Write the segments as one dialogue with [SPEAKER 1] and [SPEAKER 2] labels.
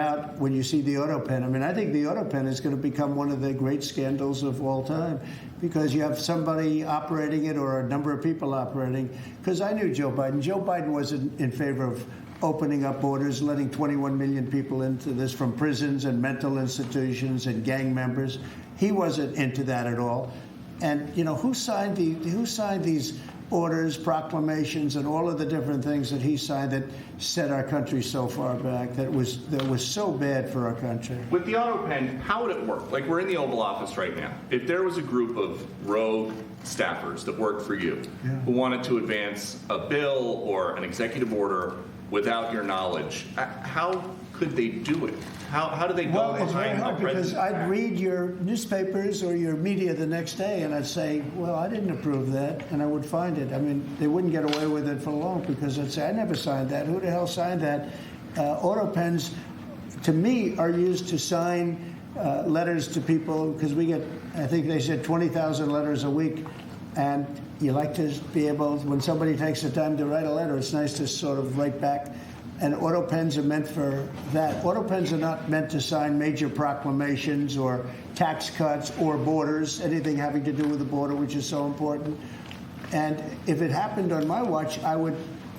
[SPEAKER 1] out when you see the autopen. I mean, I think the autopen is going to become one of the great scandals of all time because you have somebody operating it or a number of people operating. Because I knew Joe Biden. Joe Biden wasn't in favor of opening up borders, letting 21 million people into this from prisons and mental institutions and gang members. He wasn't into that at all. And, you know, who signed these orders, proclamations, and all of the different things that he signed that set our country so far back, that was so bad for our country?
[SPEAKER 2] With the autopen, how would it work? Like, we're in the Oval Office right now. If there was a group of rogue staffers that worked for you who wanted to advance a bill or an executive order without your knowledge, how could they do it? How do they go
[SPEAKER 1] Well, it's very hard because I'd read your newspapers or your media the next day and I'd say, well, I didn't approve that, and I would find it. I mean, they wouldn't get away with it for long because they'd say, I never signed that. Who the hell signed that? Autopens, to me, are used to sign letters to people because we get, I think they said 20,000 letters a week, and you like to be able, when somebody takes the time to write a letter, it's nice to sort of write back. And autopens are meant for that. Autopens are not meant to sign major proclamations or tax cuts or borders, anything having to do with the border, which is so important. And if it happened on my watch, I would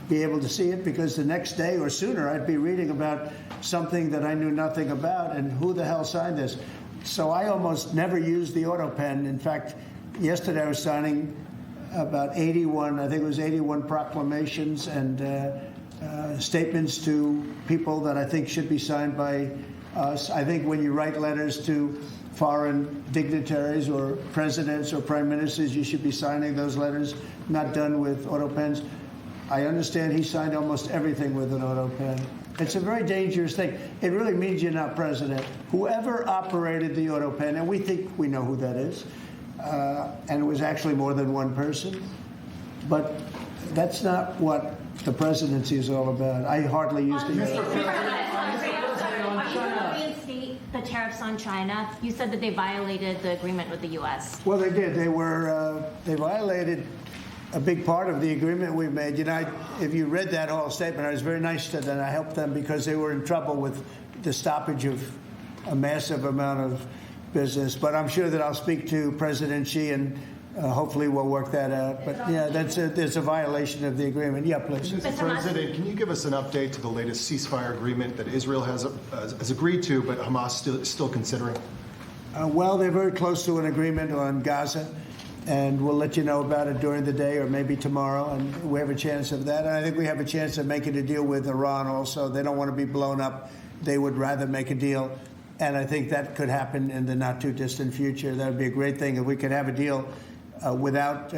[SPEAKER 1] be able to see it because the next day or sooner I'd be reading about something that I knew nothing about and who the hell signed this. So I almost never use the autopen. In fact, yesterday I was signing about 81, I think it was 81 proclamations and statements to people that I think should be signed by us. I think when you write letters to foreign dignitaries or presidents or prime ministers, you should be signing those letters, not done with autopens. I understand he signed almost everything with an autopen. It's a very dangerous thing. It really means you're not president. Whoever operated the autopen, and we think we know who that is, and it was actually more than one person, but that's not what the presidency is all about. I hardly used to use it.
[SPEAKER 3] Reinstate the tariffs on China. You said that they violated the agreement with the U.S.
[SPEAKER 1] Well, they did. They violated a big part of the agreement we made. You know, if you read that whole statement, I was very nice to them. I helped them because they were in trouble with the stoppage of a massive amount of business. But I'm sure that I'll speak to President Xi and hopefully we'll work that out. But yeah, there's a violation of the agreement. Yeah, please.
[SPEAKER 4] Mr. President, can you give us an update to the latest ceasefire agreement that Israel has agreed to, but Hamas still considering?
[SPEAKER 1] Well, they're very close to an agreement on Gaza, and we'll let you know about it during the day or maybe tomorrow, and we have a chance of that. And I think we have a chance of making a deal with Iran also. They don't want to be blown up. They would rather make a deal, and I think that could happen in the not-too-distant future. That would be a great thing if we could have a deal without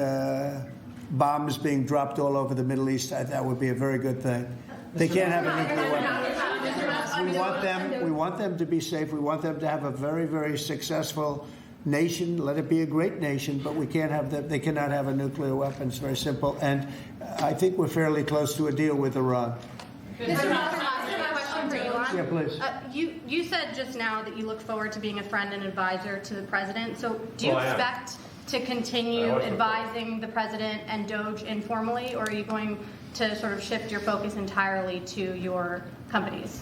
[SPEAKER 1] bombs being dropped all over the Middle East. That would be a very good thing. They can't have a nuclear weapon. We want them to be safe. We want them to have a very, very successful nation. Let it be a great nation, but we can't have them. They cannot have a nuclear weapon. It's very simple. And I think we're fairly close to a deal with Iran. Yeah, please.
[SPEAKER 5] You said just now that you look forward to being a friend and advisor to the president. So do you expect to continue advising the president and Doge informally, or are you going to sort of shift your focus entirely to your companies?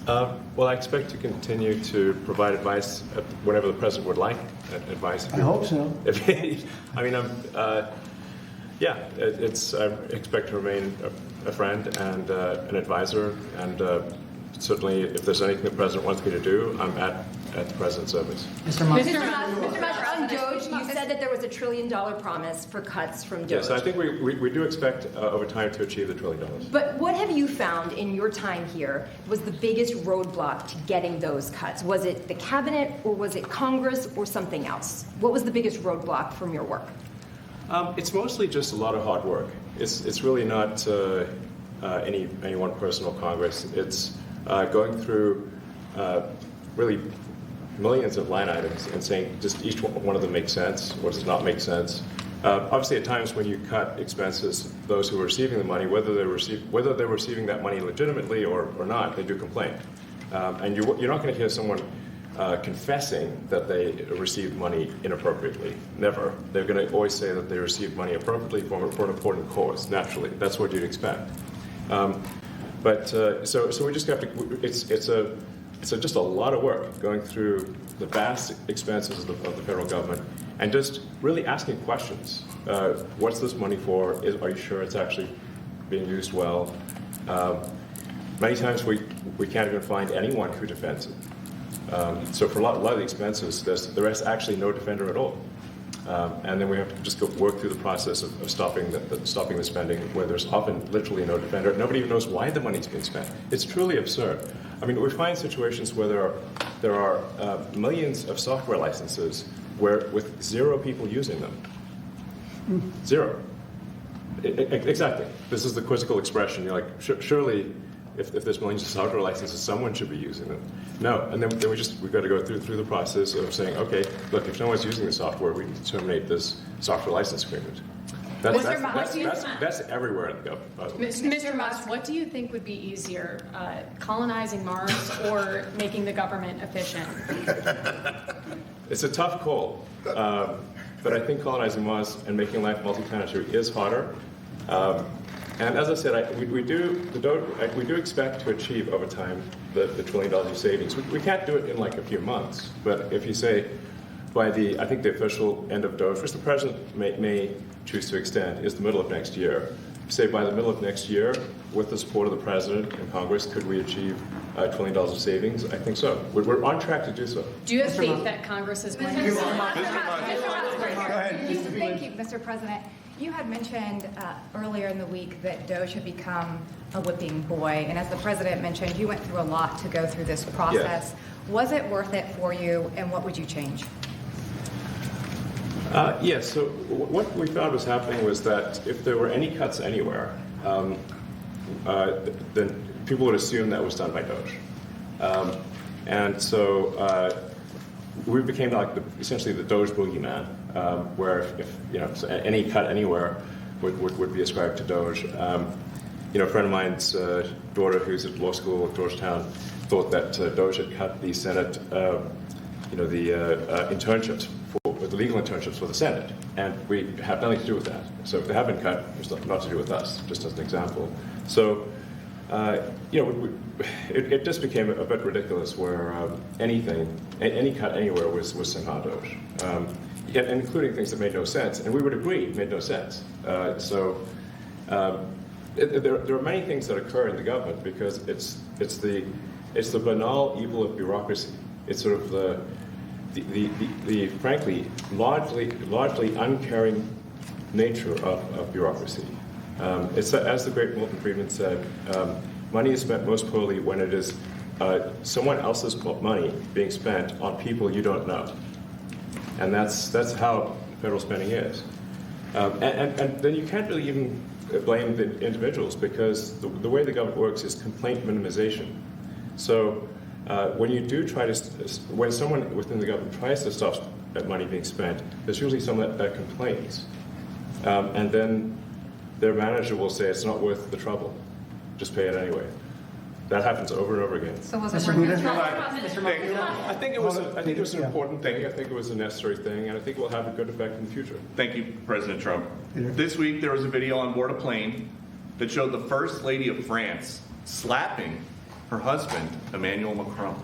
[SPEAKER 6] Well, I expect to continue to provide advice whenever the president would like advice.
[SPEAKER 1] I hope so.
[SPEAKER 6] I mean, I expect to remain a friend and an advisor, and certainly if there's anything the president wants me to do, I'm at the president's service.
[SPEAKER 7] Mr. Musk, on Doge, you said that there was $1 trillion promise for cuts from Doge.
[SPEAKER 6] Yes, I think we do expect over time to achieve the $1 trillion.
[SPEAKER 7] But what have you found in your time here was the biggest roadblock to getting those cuts? Was it the cabinet, or was it Congress, or something else? What was the biggest roadblock from your work?
[SPEAKER 6] It's mostly just a lot of hard work. It's really not any one person or Congress. It's going through really millions of line items and saying just each one of them makes sense, or does not make sense. Obviously, at times when you cut expenses, those who are receiving the money, whether they're receiving that money legitimately or not, they do complain. And you're not going to hear someone confessing that they received money inappropriately. Never. They're going to always say that they received money appropriately for an important cause. Naturally, that's what you'd expect. But so we just have to. It's just a lot of work going through the vast expenses of the federal government and just really asking questions. What's this money for? Are you sure it's actually being used well? Many times we can't even find anyone who defends it. So for a lot of the expenses, there is actually no defender at all. And then we have to just go work through the process of stopping the spending, where there's often literally no defender. Nobody even knows why the money's being spent. It's truly absurd. I mean, we find situations where there are millions of software licenses with 0 people using them. 0. Exactly. This is the quizzical expression. You're like, surely, if there's millions of software licenses, someone should be using them. No, and then we've got to go through the process of saying, okay, look, if no one's using the software, we need to terminate this software license agreement. That's everywhere in the government, by the way.
[SPEAKER 8] Mr. Musk, what do you think would be easier, colonizing Mars or making the government efficient?
[SPEAKER 6] It's a tough call, but I think colonizing Mars and making life multi-planetary is harder. And as I said, we do expect to achieve over time the $1 trillion of savings. We can't do it in like a few months, but if you say by the official end of Doge, which the president may choose to extend, is the middle of next year. Say by the middle of next year, with the support of the president and Congress, could we achieve $1 trillion of savings? I think so. We're on track to do so.
[SPEAKER 8] Do you have faith that Congress is going to...
[SPEAKER 9] Thank you, Mr. President. You had mentioned earlier in the week that Doge had become a whipping boy, and as the president mentioned, you went through a lot to go through this process.
[SPEAKER 6] Yes.
[SPEAKER 9] Was it worth it for you, and what would you change?
[SPEAKER 6] Yes, so what we found was happening was that if there were any cuts anywhere, then people would assume that was done by Doge. And so we became like essentially the Doge boogeyman, where if so any cut anywhere would be ascribed to Doge. A friend of mine's daughter, who's at law school at Georgetown, thought that Doge had cut the Senate, internships the legal internships for the Senate, and we have nothing to do with that. So if they have been cut, it's not to do with us, just as an example. So, it just became a bit ridiculous where any cut anywhere was somehow Doge, including things that made no sense, and we would agree made no sense. There are many things that occur in the government because it's the banal evil of bureaucracy. It's sort of the frankly largely uncaring nature of bureaucracy. It's as the great Milton Friedman said, money is spent most poorly when it is someone else's money being spent on people you don't know, and that's how federal spending is. And then you can't really even blame the individuals because the way the government works is complaint minimization. So. When you do when someone within the government tries to stop that money being spent, there's usually someone that complains. And then their manager will say, it's not worth the trouble. Just pay it anyway. That happens over and over again.
[SPEAKER 9] So was it
[SPEAKER 6] I think it was an important thing. I think it was a necessary thing, and I think it will have a good effect in the future.
[SPEAKER 2] Thank you, President Trump. This week there was a video on board a plane that showed the First Lady of France slapping her husband, Emmanuel Macron.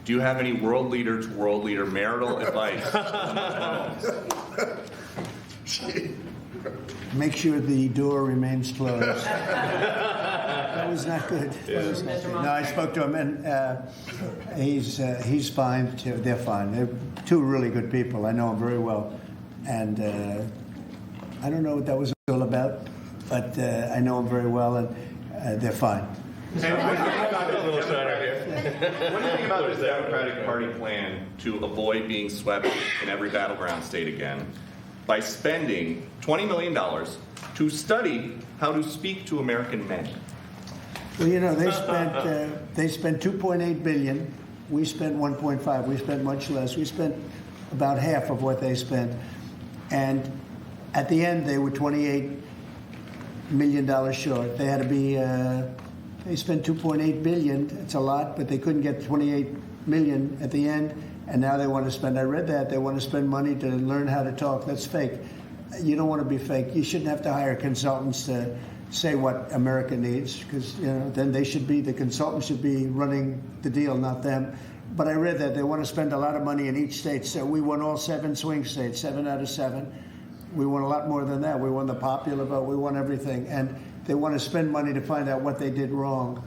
[SPEAKER 2] Do you have any world leader to world leader marital advice?
[SPEAKER 1] Make sure the door remains closed. That was not good. No, I spoke to him, and he's fine too. They're fine. They're two really good people. I know them very well, and I don't know what that was all about, but I know them very well, and they're fine.
[SPEAKER 2] What do you think about the Democratic Party plan to avoid being swept in every battleground state again by spending $20 million to study how to speak to American men?
[SPEAKER 1] Well, they spent $2.8 billion. We spent 1.5. We spent much less. We spent about half of what they spent, and at the end they were $28 million short. They had to be. They spent $2.8 billion. It's a lot, but they couldn't get $28 million at the end, and now they want to spend. I read that they want to spend money to learn how to talk. That's fake. You don't want to be fake. You shouldn't have to hire consultants to say what America needs, because then the consultants should be running the deal, not them. But I read that they want to spend a lot of money in each state. So we won all 7 swing states, 7 out of 7. We won a lot more than that. We won the popular vote. We won everything. And they want to spend money to find out what they did wrong.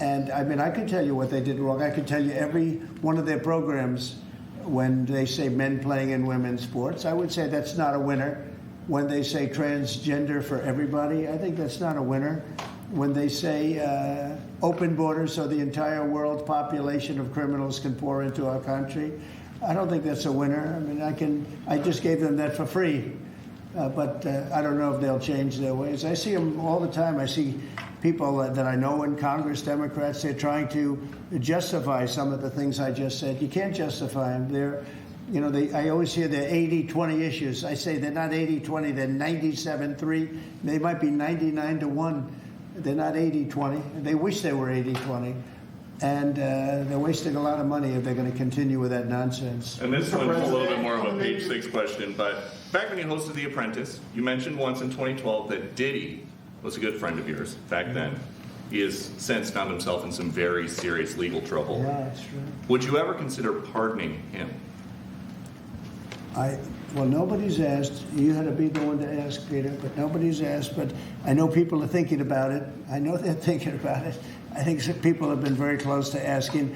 [SPEAKER 1] And I mean, I could tell you what they did wrong. I could tell you every one of their programs when they say men playing in women's sports. I would say that's not a winner. When they say transgender for everybody, I think that's not a winner. When they say open borders so the entire world population of criminals can pour into our country, I don't think that's a winner. I mean, I just gave them that for free. But I don't know if they'll change their ways. I see them all the time. I see people that I know in Congress, Democrats, they're trying to justify some of the things I just said. You can't justify them. I always hear they're 80-20 issues. I say they're not 80-20, they're 97-3. They might be 99-1. They're not 80-20. They wish they were 80-20. And they're wasting a lot of money if they're going to continue with that nonsense.
[SPEAKER 2] And this one's a little bit more of a page 6 question, but back when you hosted The Apprentice, you mentioned once in 2012 that Diddy was a good friend of yours back then. He has since found himself in some very serious legal trouble.
[SPEAKER 1] Yeah, that's true.
[SPEAKER 2] Would you ever consider pardoning him?
[SPEAKER 1] Well, nobody's asked. You had to be the one to ask, Peter, but nobody's asked. But I know people are thinking about it. I know they're thinking about it. I think some people have been very close to asking.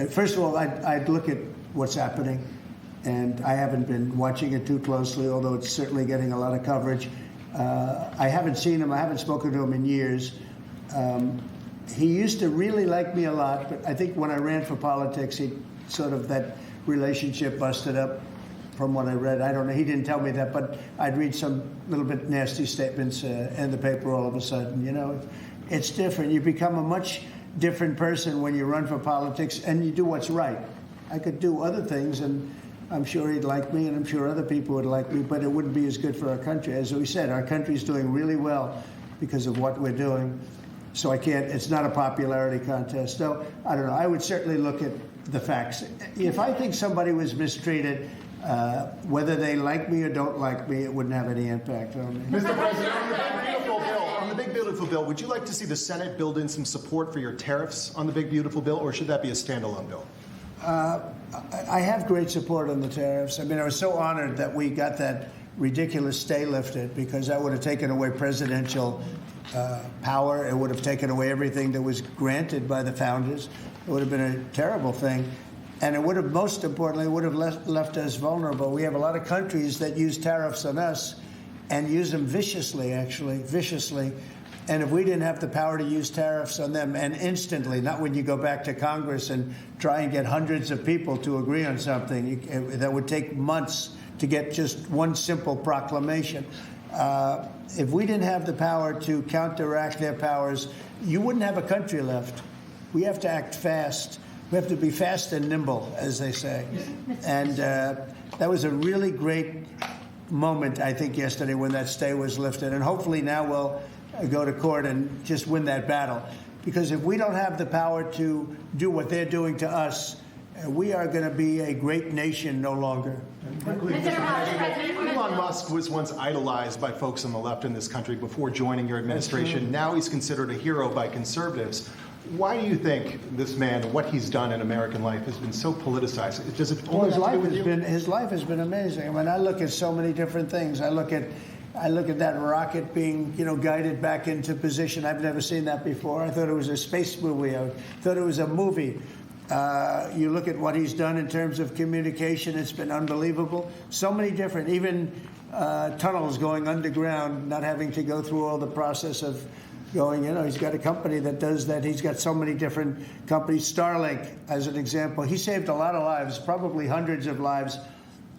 [SPEAKER 1] First of all, I'd look at what's happening, and I haven't been watching it too closely, although it's certainly getting a lot of coverage. I haven't seen him. I haven't spoken to him in years. He used to really like me a lot, but I think when I ran for politics, that relationship busted up. From what I read, I don't know. He didn't tell me that, but I'd read some little bit nasty statements in the paper all of a sudden. It's different. You become a much different person when you run for politics and you do what's right. I could do other things, and I'm sure he'd like me, and I'm sure other people would like me, but it wouldn't be as good for our country. As we said, our country's doing really well because of what we're doing. So it's not a popularity contest. So, I don't know. I would certainly look at the facts. If I think somebody was mistreated, whether they like me or don't like me, it wouldn't have any impact on me.
[SPEAKER 4] Mr. President, on the Big Beautiful Bill, would you like to see the Senate build in some support for your tariffs on the Big Beautiful Bill, or should that be a standalone bill?
[SPEAKER 1] I have great support on the tariffs. I mean, I was so honored that we got that ridiculous stay lifted, because that would have taken away presidential power. It would have taken away everything that was granted by the founders. It would have been a terrible thing. And it would have, most importantly, left us vulnerable. We have a lot of countries that use tariffs on us and use them viciously. And if we didn't have the power to use tariffs on them, and instantly, not when you go back to Congress and try and get hundreds of people to agree on something, that would take months to get just one simple proclamation. If we didn't have the power to counteract their powers, you wouldn't have a country left. We have to act fast. We have to be fast and nimble, as they say. And that was a really great moment, I think, yesterday when that stay was lifted. And hopefully now we'll go to court and just win that battle. Because if we don't have the power to do what they're doing to us, we are going to be a great nation no longer.
[SPEAKER 4] Elon Musk was once idolized by folks on the left in this country before joining your administration. Now he's considered a hero by conservatives. Why do you think this man, what he's done in American life, has been so politicized? Does it only have to do with you?
[SPEAKER 1] His life has been amazing. I mean, I look at so many different things. I look at that rocket being, guided back into position. I've never seen that before. I thought it was a space movie. I thought it was a movie. You look at what he's done in terms of communication. It's been unbelievable. So many different, even tunnels going underground, not having to go through all the process of going, he's got a company that does that. He's got so many different companies. Starlink, as an example. He saved a lot of lives, probably hundreds of lives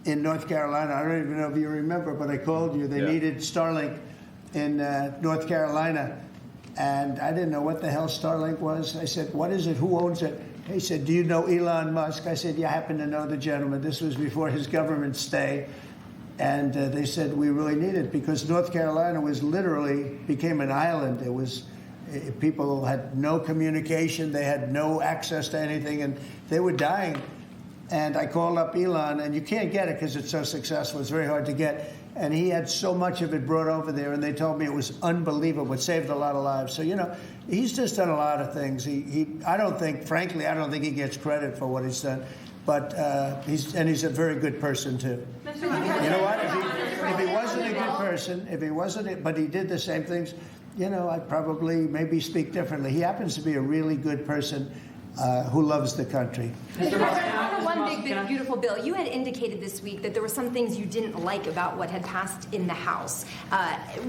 [SPEAKER 1] in North Carolina. I don't even know if you remember, but I called you. They needed Starlink in North Carolina. And I didn't know what the hell Starlink was. I said, what is it? Who owns it? He said, do you know Elon Musk? I said, yeah, I happen to know the gentleman. This was before his government stay. And they said, we really need it, because North Carolina became an island. People had no communication. They had no access to anything, and they were dying. And I called up Elon, and you can't get it because it's so successful. It's very hard to get. and he had so much of it brought over there, and they told me it was unbelievable. It saved a lot of lives. So, he's just done a lot of things. I don't think he gets credit for what he's done, but he's a very good person too. You know what? If he wasn't a good person, but he did the same things, I'd probably maybe speak differently. He happens to be a really good person who loves the country.
[SPEAKER 7] Mr. President, on the one big, beautiful bill, you had indicated this week that there were some things you didn't like about what had passed in the House.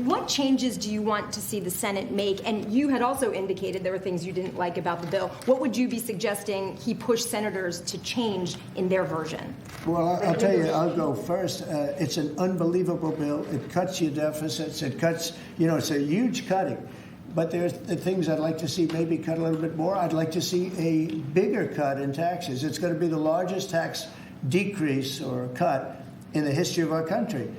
[SPEAKER 7] What changes do you want to see the Senate make? And you had also indicated there were things you didn't like about the bill. What would you be suggesting he push senators to change in their version?
[SPEAKER 1] Well, I'll tell you, I'll go first. It's an unbelievable bill. It cuts your deficits. It cuts, it's a huge cutting. But there's the things I'd like to see maybe cut a little bit more. I'd like to see a bigger cut in taxes. It's going to be the largest tax decrease or cut in the history of our country.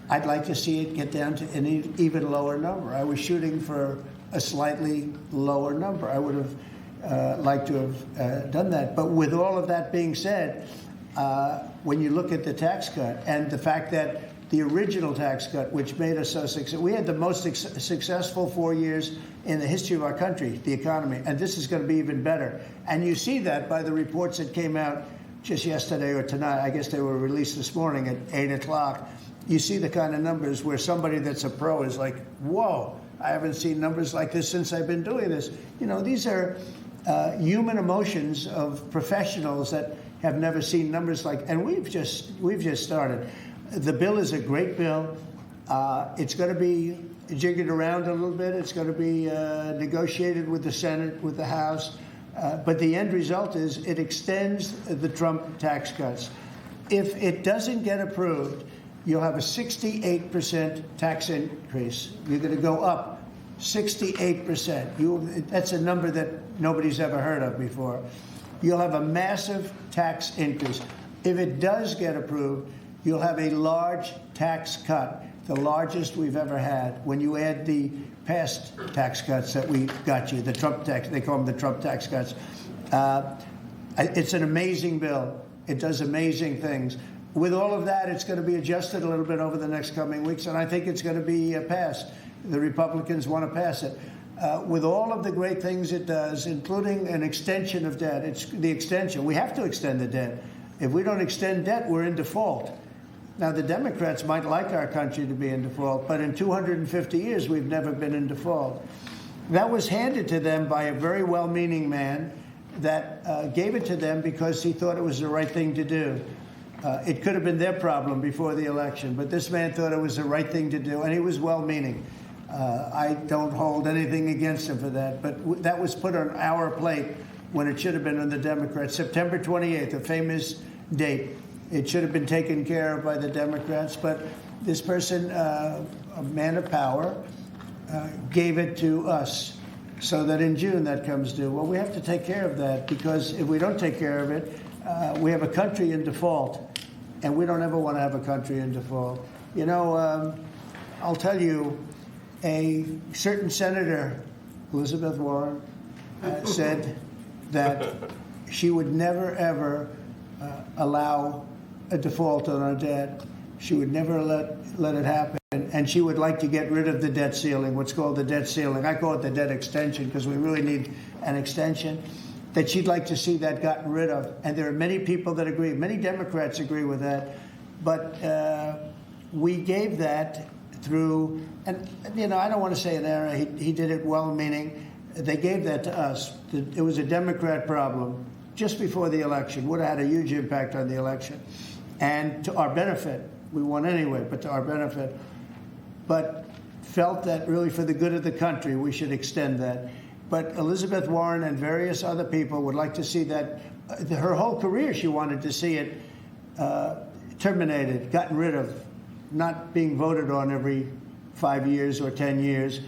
[SPEAKER 1] I'd like to see it get down to an even lower number. I was shooting for a slightly lower number. I would have liked to have done that. But with all of that being said, when you look at the tax cut and the fact that the original tax cut, which made us so successful. We had the most successful 4 years in the history of our country, the economy, and this is going to be even better. And you see that by the reports that came out just yesterday or tonight. I guess they were released this morning at 8 o'clock. You see the kind of numbers where somebody that's a pro is like, whoa, I haven't seen numbers like this since I've been doing this. These are human emotions of professionals that have never seen numbers like, and we've just started. The bill is a great bill. It's going to be jiggered around a little bit. It's going to be negotiated with the Senate, with the House. But the end result is it extends the Trump tax cuts. If it doesn't get approved, you'll have a 68% tax increase. You're going to go up 68%. That's a number that nobody's ever heard of before. You'll have a massive tax increase. If it does get approved, you'll have a large tax cut, the largest we've ever had. When you add the past tax cuts that we got you, the Trump tax, they call them the Trump tax cuts. It's an amazing bill. It does amazing things. With all of that, it's going to be adjusted a little bit over the next coming weeks, and I think it's going to be passed. The Republicans want to pass it. With all of the great things it does, including an extension of debt, it's the extension. We have to extend the debt. If we don't extend debt, we're in default. Now, the Democrats might like our country to be in default, but in 250 years, we've never been in default. That was handed to them by a very well-meaning man that gave it to them because he thought it was the right thing to do. It could have been their problem before the election, but this man thought it was the right thing to do, and he was well-meaning. I don't hold anything against him for that, but that was put on our plate when it should have been on the Democrats. September 28th, a famous date. It should have been taken care of by the Democrats, but this person, a man of power, gave it to us so that in June that comes due. Well, we have to take care of that because if we don't take care of it, we have a country in default, and we don't ever want to have a country in default. I'll tell you, a certain senator, Elizabeth Warren, said that she would never, ever allow a default on our debt. She would never let it happen. And she would like to get rid of the debt ceiling, what's called the debt ceiling. I call it the debt extension because we really need an extension. That she'd like to see that gotten rid of. And there are many people that agree. Many Democrats agree with that. But we gave that through, and I don't want to say an error. He did it well-meaning. They gave that to us. It was a Democrat problem just before the election. Would have had a huge impact on the election. And to our benefit, we won anyway, but to our benefit. But felt that really for the good of the country, we should extend that. But Elizabeth Warren and various other people would like to see that. Her whole career, she wanted to see it terminated, gotten rid of, not being voted on every 5 years or 10 years.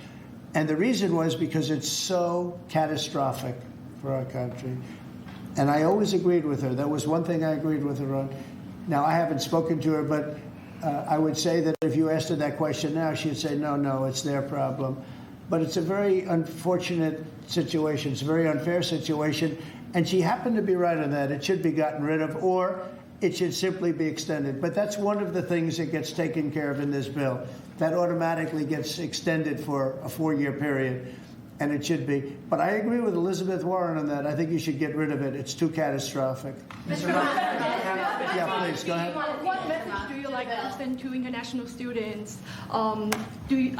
[SPEAKER 1] And the reason was because it's so catastrophic for our country. And I always agreed with her. That was one thing I agreed with her on. Now, I haven't spoken to her, but I would say that if you asked her that question now, she'd say, no, it's their problem. But it's a very unfortunate situation. It's a very unfair situation. And she happened to be right on that. It should be gotten rid of, or it should simply be extended. But that's one of the things that gets taken care of in this bill. That automatically gets extended for a 4-year period, and it should be. But I agree with Elizabeth Warren on that. I think you should get rid of it. It's too catastrophic. Yeah, please, go ahead.
[SPEAKER 10] What message do you like to send to international students? Are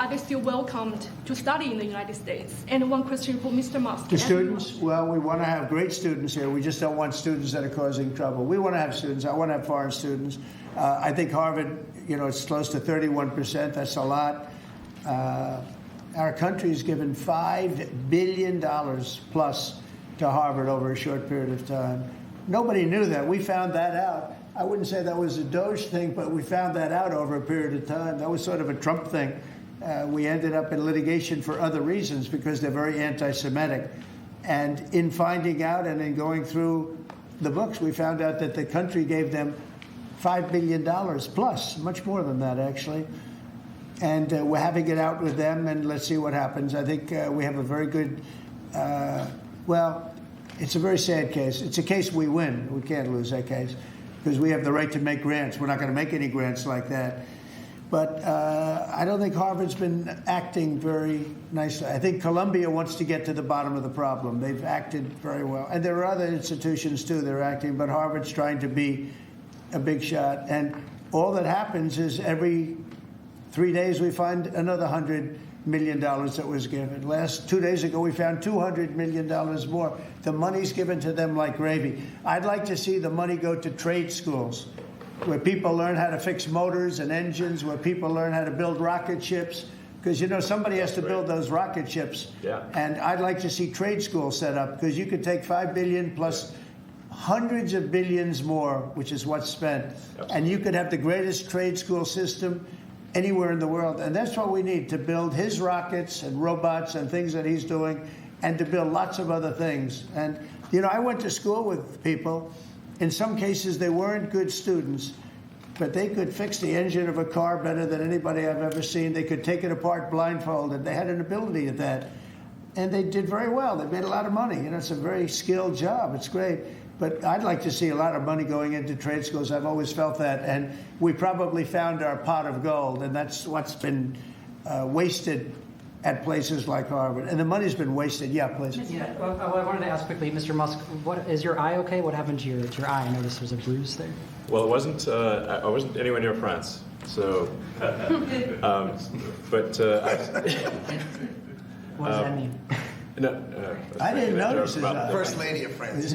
[SPEAKER 10] they still welcomed to study in the United States? And one question for Mr. Musk.
[SPEAKER 1] The students, well, we want to have great students here. We just don't want students that are causing trouble. We want to have students. I want to have foreign students. I think Harvard, it's close to 31%. That's a lot. Our country has given $5 billion plus to Harvard over a short period of time. Nobody knew that. We found that out. I wouldn't say that was a Doge thing, but we found that out over a period of time. That was sort of a Trump thing. We ended up in litigation for other reasons because they're very anti-Semitic. And in finding out and in going through the books, we found out that the country gave them $5 billion plus, much more than that, actually. And we're having it out with them, and let's see what happens. I think we have a very good, it's a very sad case. It's a case we win. We can't lose that case because we have the right to make grants. We're not going to make any grants like that. But I don't think Harvard's been acting very nicely. I think Columbia wants to get to the bottom of the problem. They've acted very well. And there are other institutions, too, that are acting, but Harvard's trying to be a big shot. And all that happens is every 3 days we find another $100 million that was given. 2 days ago, we found $200 million more. The money's given to them like gravy. I'd like to see the money go to trade schools, where people learn how to fix motors and engines, where people learn how to build rocket ships, because, somebody has to build those rocket ships.
[SPEAKER 6] Yeah.
[SPEAKER 1] And I'd like to see trade schools set up, because you could take $5 billion plus hundreds of billions more, which is what's spent, and you could have the greatest trade school system anywhere in the world. And that's what we need to build his rockets and robots and things that he's doing, and to build lots of other things. And, I went to school with people. In some cases, they weren't good students, but they could fix the engine of a car better than anybody I've ever seen. They could take it apart blindfolded. They had an ability at that. And they did very well. They made a lot of money. It's a very skilled job. It's great. But I'd like to see a lot of money going into trade schools. I've always felt that. And we probably found our pot of gold, and that's what's been wasted at places like Harvard. And the money's been wasted. Yeah, please.
[SPEAKER 11] Yeah, well, I wanted to ask quickly, Mr. Musk, is your eye okay? What happened to your eye? I noticed there's a bruise there.
[SPEAKER 6] Well, it wasn't. I wasn't anywhere near France, so. What does
[SPEAKER 11] that mean?
[SPEAKER 6] No,
[SPEAKER 1] I didn't notice his eye.
[SPEAKER 12] First lady of France.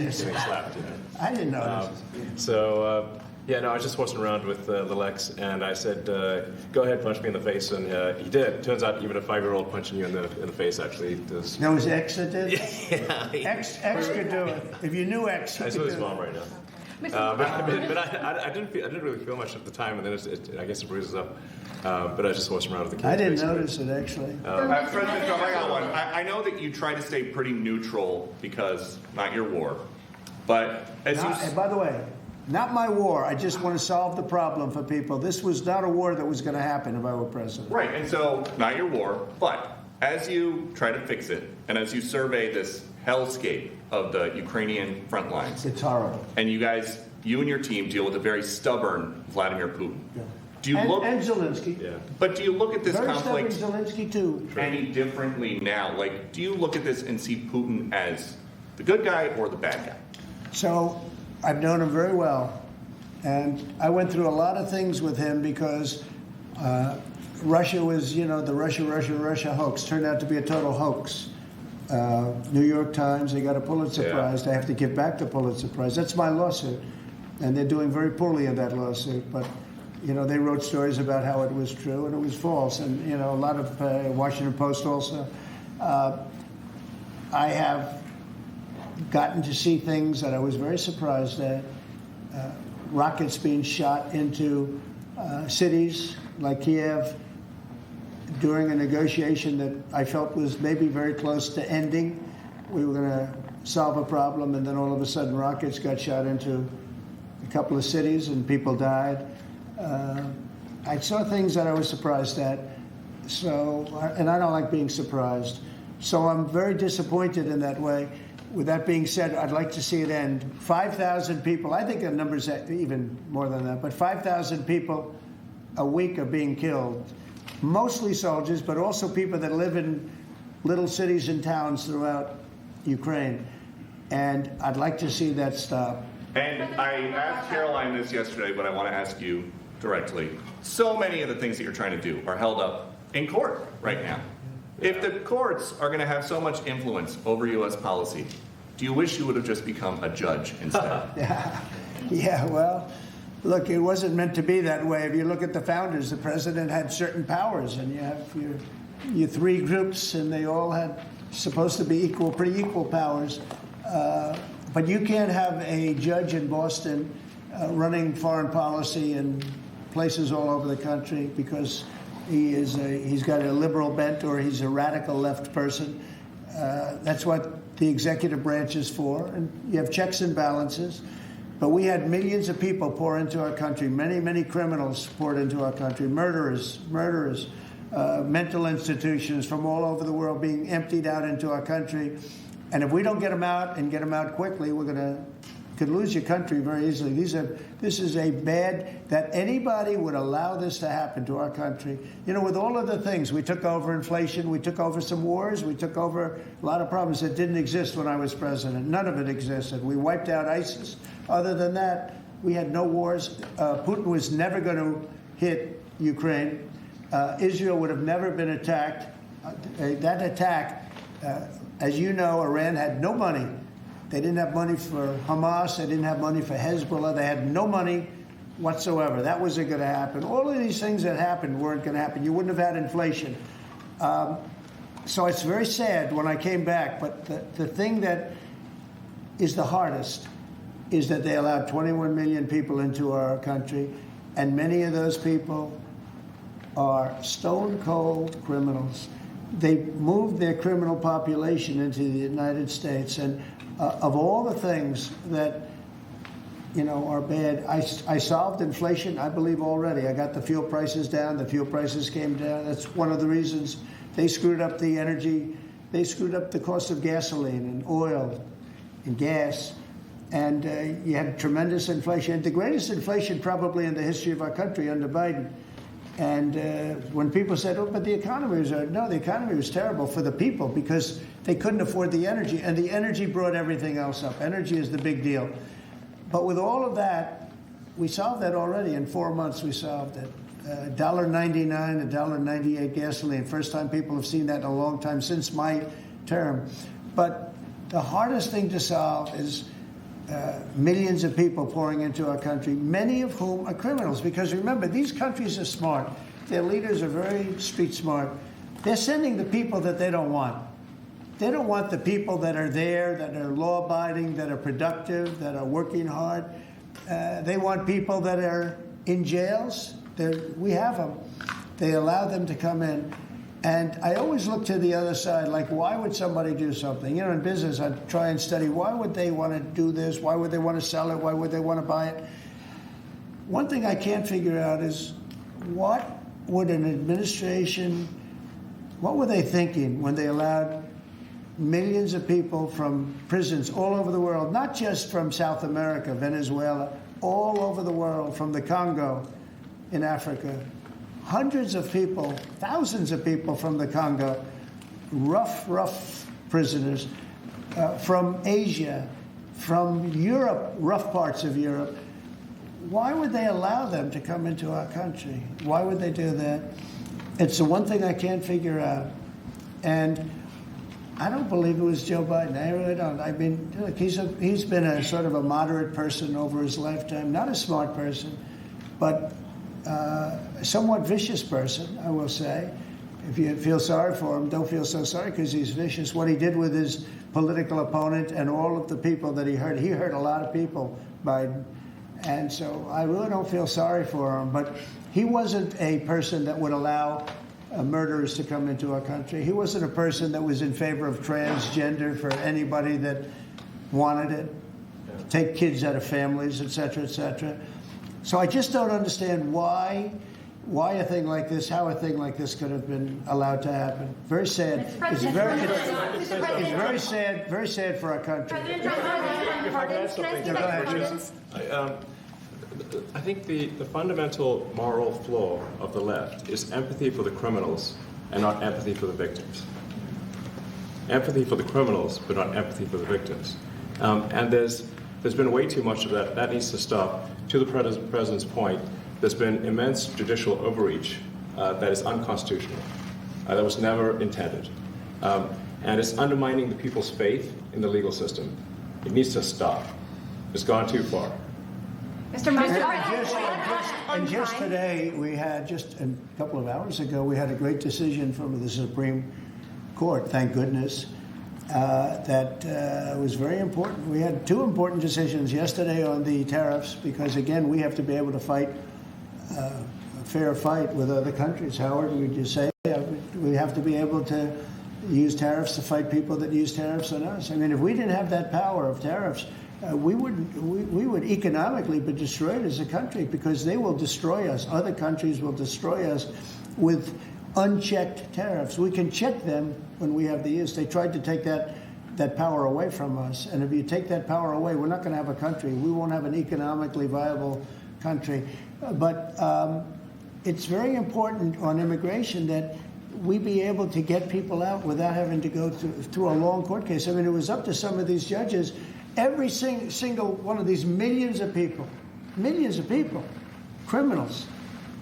[SPEAKER 1] I didn't notice.
[SPEAKER 6] I was just horsing around with the Lex, and I said, "Go ahead, punch me in the face," and he did. Turns out, even a 5-year-old punching you in the face actually does.
[SPEAKER 1] That was X that did?
[SPEAKER 6] Yeah.
[SPEAKER 1] X could do it. If you knew X,
[SPEAKER 6] I saw his mom right now. But I didn't really feel much at the time, and then I guess it bruises up. But I was just horsing around with the kids.
[SPEAKER 1] I didn't
[SPEAKER 6] basically.
[SPEAKER 1] notice it, actually.
[SPEAKER 2] President Trump, I got one. I know that you try to stay pretty neutral because not your war, but
[SPEAKER 1] And by the way, not my war. I just want to solve the problem for people. This was not a war that was going to happen if I were president.
[SPEAKER 2] Right, and so not your war, but as you try to fix it, and as you survey this hellscape of the Ukrainian front lines,
[SPEAKER 1] it's horrible.
[SPEAKER 2] And you and your team deal with a very stubborn Vladimir Putin.
[SPEAKER 1] Yeah.
[SPEAKER 2] Do you look
[SPEAKER 1] and Zelensky?
[SPEAKER 6] Yeah.
[SPEAKER 2] But do you look at this
[SPEAKER 1] very
[SPEAKER 2] conflict
[SPEAKER 1] Zelensky too.
[SPEAKER 2] any differently now? Like, do you look at this and see Putin as the good guy or the bad guy?
[SPEAKER 1] So I've known him very well, and I went through a lot of things with him because Russia was, the Russia hoax turned out to be a total hoax. New York Times, they got a Pulitzer Prize. They have to give back the Pulitzer Prize. That's my lawsuit, and they're doing very poorly in that lawsuit. But they wrote stories about how it was true and it was false, and a lot of Washington Post also. I have gotten to see things that I was very surprised at. Rockets being shot into cities like Kiev during a negotiation that I felt was maybe very close to ending. We were going to solve a problem, and then all of a sudden rockets got shot into a couple of cities and people died. I saw things that I was surprised at. And I don't like being surprised. So I'm very disappointed in that way. with that being said, I'd like to see it end. 5,000 people, I think the number's even more than that, but 5,000 people a week are being killed. Mostly soldiers, but also people that live in little cities and towns throughout Ukraine. And I'd like to see that stop.
[SPEAKER 2] And I asked Caroline this yesterday, but I want to ask you directly. So many of the things that you're trying to do are held up in court right now. If the courts are going to have so much influence over U.S. policy, do you wish you would have just become a judge instead?
[SPEAKER 1] Yeah, well, look, it wasn't meant to be that way. If you look at the founders, the president had certain powers, and you have your three groups, and they all had supposed to be pretty equal powers. But you can't have a judge in Boston running foreign policy in places all over the country because he's got a liberal bent or he's a radical left person. That's what the executive branch is for. And you have checks and balances. But we had millions of people pour into our country, many, many criminals poured into our country, murderers, mental institutions from all over the world being emptied out into our country. And if we don't get them out and get them out quickly, could lose your country very easily. This is a bad, that anybody would allow this to happen to our country. You know, with all of the things, we took over inflation, we took over some wars, we took over a lot of problems that didn't exist when I was president. None of it existed. We wiped out ISIS. Other than that, we had no wars. Putin was never going to hit Ukraine. Israel would have never been attacked. That attack, as you know, Iran had no money. They didn't have money for Hamas. They didn't have money for Hezbollah. They had no money whatsoever. That wasn't going to happen. All of these things that happened weren't going to happen. You wouldn't have had inflation. So it's very sad when I came back. But the thing that is the hardest is that they allowed 21 million people into our country, and many of those people are stone-cold criminals. They moved their criminal population into the United States, and of all the things that, you know, are bad, I solved inflation, I believe, already. I got the fuel prices down. The fuel prices came down. That's one of the reasons they screwed up the energy. They screwed up the cost of gasoline and oil and gas. And you had tremendous inflation, the greatest inflation probably in the history of our country under Biden. And when people said, oh, but the economy was, no, the economy was terrible for the people because they couldn't afford the energy. And the energy brought everything else up. Energy is the big deal. But with all of that, we solved that already. In 4 months, we solved it. $1.99, $1.98 gasoline. First time people have seen that in a long time since my term. But the hardest thing to solve is millions of people pouring into our country, many of whom are criminals. Because remember, these countries are smart. Their leaders are very street smart. They're sending the people that they don't want. They don't want the people that are there, that are law-abiding, that are productive, that are working hard. They want people that are in jails. We have them. They allow them to come in. And I always look to the other side, like, why would somebody do something? You know, in business, I try and study, why would they want to do this? Why would they want to sell it? Why would they want to buy it? One thing I can't figure out is what would an administration, what were they thinking when they allowed millions of people from prisons all over the world, not just from South America, Venezuela, all over the world, from the Congo in Africa, hundreds of people, thousands of people from the Congo, rough prisoners, from Asia, from Europe, rough parts of Europe. Why would they allow them to come into our country? Why would they do that? It's the one thing I can't figure out. And I don't believe it was Joe Biden. I really don't. I mean, look, he's been a sort of a moderate person over his lifetime, not a smart person, but a somewhat vicious person, I will say. If you feel sorry for him, don't feel so sorry because he's vicious. What he did with his political opponent and all of the people that he hurt a lot of people, Biden. And so I really don't feel sorry for him. But he wasn't a person that would allow murderers to come into our country. He wasn't a person that was in favor of transgender for anybody that wanted it, take kids out of families, et cetera, et cetera. So I just don't understand why why a thing like this, how a thing like this could have been allowed to happen. Very sad. It's very sad for our country.
[SPEAKER 6] I think the fundamental moral flaw of the left is empathy for the criminals and not empathy for the victims. Empathy for the criminals, but not empathy for the victims. And there's been way too much of that. That needs to stop. To the president's point, there's been immense judicial overreach that is unconstitutional. That was never intended. And it's undermining the people's faith in the legal system. It needs to stop. It's gone too far.
[SPEAKER 9] Mr. Musk,
[SPEAKER 1] And just today, we had, just a couple of hours ago, we had a great decision from the Supreme Court, thank goodness, that was very important. We had two important decisions yesterday on the tariffs because, again, we have to be able to fight a fair fight with other countries. Howard, would you say? We have to be able to use tariffs to fight people that use tariffs on us. I mean, if we didn't have that power of tariffs, we would economically be destroyed as a country because they will destroy us. Other countries will destroy us with unchecked tariffs. We can check them when we have the use. They tried to take that power away from us. And if you take that power away, we're not going to have a country. We won't have an economically viable country. But it's very important on immigration that we be able to get people out without having to go through a long court case. I mean, it was up to some of these judges. Every single one of these millions of people, criminals,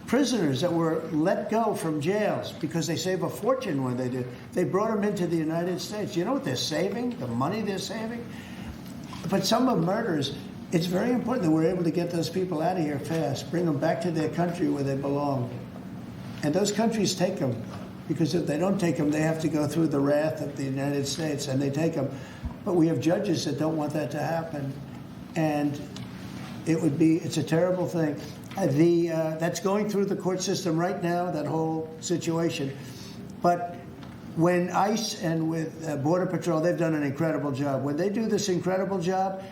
[SPEAKER 1] prisoners that were let go from jails because they save a fortune when they do. They brought them into the United States. You know what they're saving? The money they're saving? But some of murderers, it's very important that we're able to get those people out of here fast, bring them back to their country where they belong. And those countries take them, because if they don't take them, they have to go through the wrath of the United States, and they take them. But we have judges that don't want that to happen. And it's a terrible thing. That's going through the court system right now, that whole situation. But when ICE and with Border Patrol, they've done an incredible job. When they do this incredible job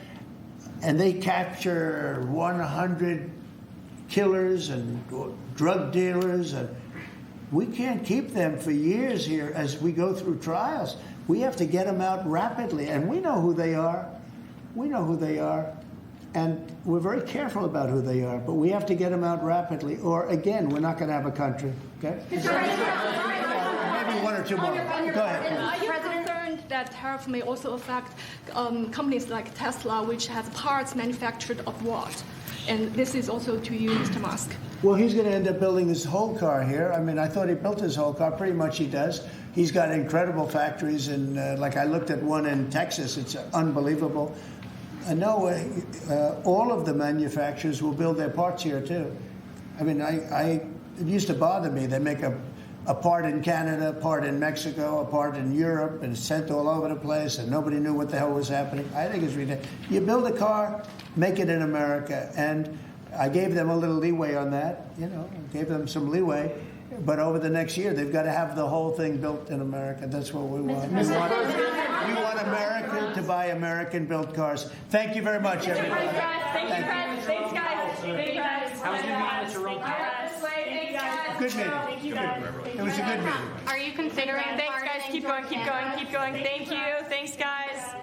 [SPEAKER 1] and they capture 100 killers and drug dealers, and we can't keep them for years here as we go through trials. We have to get them out rapidly, and we know who they are. And we're very careful about who they are, but we have to get them out rapidly, or again, we're not going to have a country. Okay? Maybe one or two more. Go ahead.
[SPEAKER 10] Are you concerned that tariff may also affect companies like Tesla, which has parts manufactured abroad? And this is also to you, Mr. Musk.
[SPEAKER 1] Well, he's going to end up building his whole car here. I mean, I thought he built his whole car. Pretty much he does. He's got incredible factories, and like I looked at one in Texas. It's unbelievable. No, all of the manufacturers will build their parts here too. I mean, it used to bother me. They make a part in Canada, a part in Mexico, a part in Europe, and it's sent all over the place, and nobody knew what the hell was happening. I think it's ridiculous. You build a car, make it in America, and I gave them a little leeway on that. Gave them some leeway. But over the next year, they've got to have the whole thing built in America. That's what we want. We want America to buy American-built cars. Thank you very much, everybody.
[SPEAKER 12] Thank you, guys. Thanks, guys. Thank you, guys.
[SPEAKER 11] How was your meeting with Jerome Powell?
[SPEAKER 1] Good meeting.
[SPEAKER 12] Thank you, guys.
[SPEAKER 1] It was a good meeting.
[SPEAKER 5] Are you considering?
[SPEAKER 12] Thanks, guys. Keep going. Thank you. Thanks, guys.